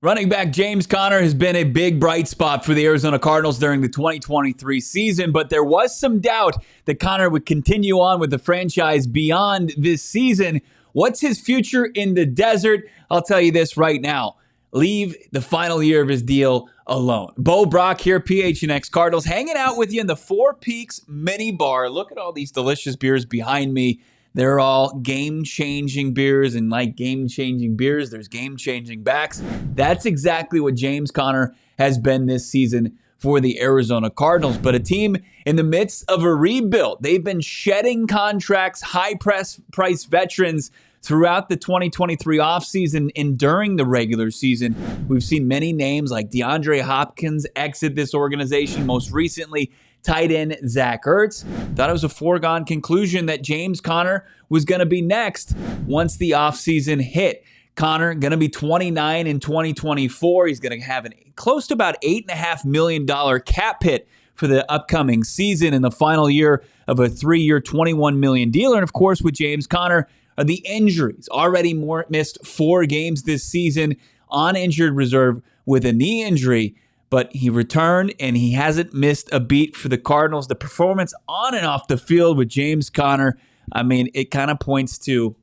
Running back James Conner has been a big bright spot for the Arizona Cardinals during the 2023 season, but there was some doubt that Conner would continue on with the franchise beyond this season. What's his future in the desert? I'll tell you this right now. Leave the final year of his deal alone. Bo Brock here, PHNX Cardinals, hanging out with you in the Four Peaks mini bar. Look at all these delicious beers behind me. They're all game-changing beers, and like game-changing beers, there's game-changing backs. That's exactly what James Conner has been this season for the Arizona Cardinals. But a team in the midst of a rebuild. They've been shedding contracts, high-price veterans throughout the 2023 offseason and during the regular season. We've seen many names like DeAndre Hopkins exit this organization. Most recently, tight end Zach Ertz. Thought it was a foregone conclusion that James Conner was going to be next once the offseason hit. Conner going to be 29 in 2024. He's going to have close to about $8.5 million cap hit for the upcoming season in the final year of a 3-year, $21 million deal. And of course, with James Conner, are the injuries. Already missed 4 games this season on injured reserve with a knee injury. But he returned, and he hasn't missed a beat for the Cardinals. The performance on and off the field with James Conner, I mean, it kind of points to,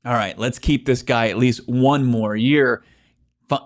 all right, let's keep this guy at least one more year.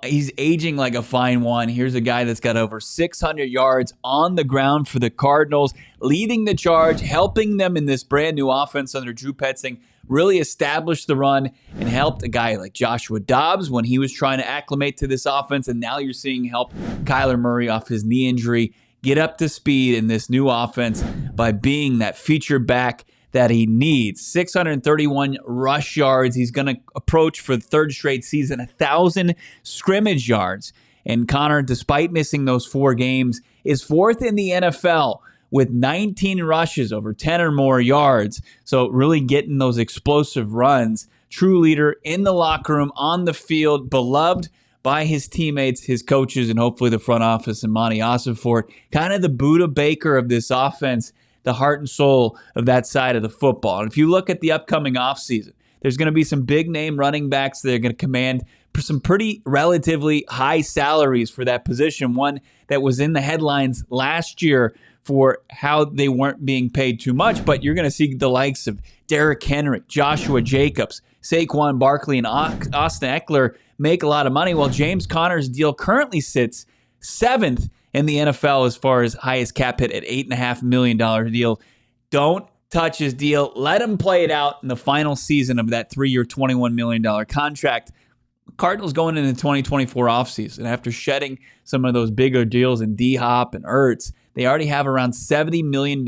He's aging like a fine wine. Here's a guy that's got over 600 yards on the ground for the Cardinals, leading the charge, helping them in this brand new offense under Drew Petzing, really established the run and helped a guy like Joshua Dobbs when he was trying to acclimate to this offense. And now you're seeing help Kyler Murray off his knee injury get up to speed in this new offense by being that feature back that he needs. 631 rush yards. He's going to approach for the third straight season 1,000 scrimmage yards. And Conner, despite missing those 4 games, is 4th in the NFL with 19 rushes over 10 or more yards. So really getting those explosive runs. True leader in the locker room, on the field, beloved by his teammates, his coaches, and hopefully the front office and Monty Ossenfort. Kind of the Buda Baker of this offense, the heart and soul of that side of the football. And if you look at the upcoming offseason, there's going to be some big-name running backs that are going to command some pretty relatively high salaries for that position, one that was in the headlines last year for how they weren't being paid too much. But you're going to see the likes of Derrick Henry, Joshua Jacobs, Saquon Barkley, and Austin Eckler make a lot of money, while James Conner's deal currently sits 7th in the NFL as far as highest cap hit at $8.5 million deal. Don't touch his deal. Let him play it out in the final season of that 3-year, $21 million contract. Cardinals going into the 2024 offseason, after shedding some of those bigger deals in D-Hop and Ertz, they already have around $70 million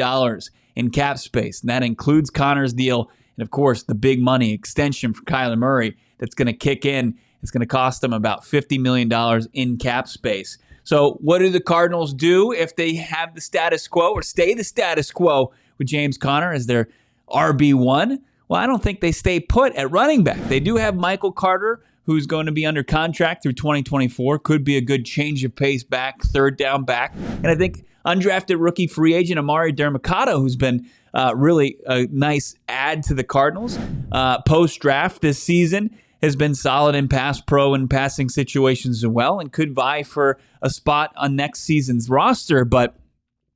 in cap space. And that includes Conner's deal and, of course, the big money extension for Kyler Murray that's going to kick in. It's going to cost them about $50 million in cap space. So what do the Cardinals do if they have the status quo or stay the status quo with James Conner as their RB1? Well, I don't think they stay put at running back. They do have Michael Carter, who's going to be under contract through 2024. Could be a good change of pace back, third down back. And I think undrafted rookie free agent Amari Dermacado, who's been really a nice add to the Cardinals post-draft this season, has been solid in pass pro and passing situations as well, and could vie for a spot on next season's roster. But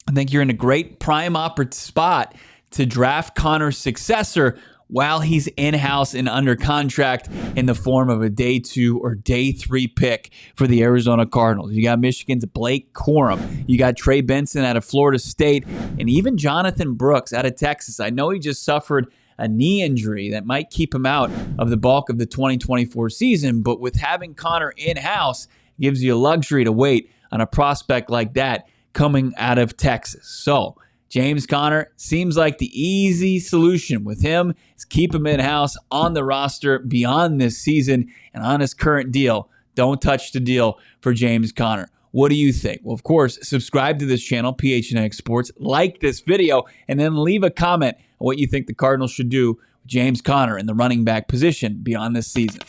I think you're in a great prime spot to draft Conner's successor while he's in-house and under contract in the form of a day 2 or day 3 pick for the Arizona Cardinals. You got Michigan's Blake Corum. You got Trey Benson out of Florida State, and even Jonathan Brooks out of Texas. I know he just suffered a knee injury that might keep him out of the bulk of the 2024 season, but with having Conner in-house, gives you a luxury to wait on a prospect like that coming out of Texas. So James Conner seems like the easy solution with him is keep him in-house on the roster beyond this season, and on his current deal, don't touch the deal for James Conner. What do you think? Well, of course, subscribe to this channel, PHNX Sports, like this video, and then leave a comment on what you think the Cardinals should do with James Conner in the running back position beyond this season.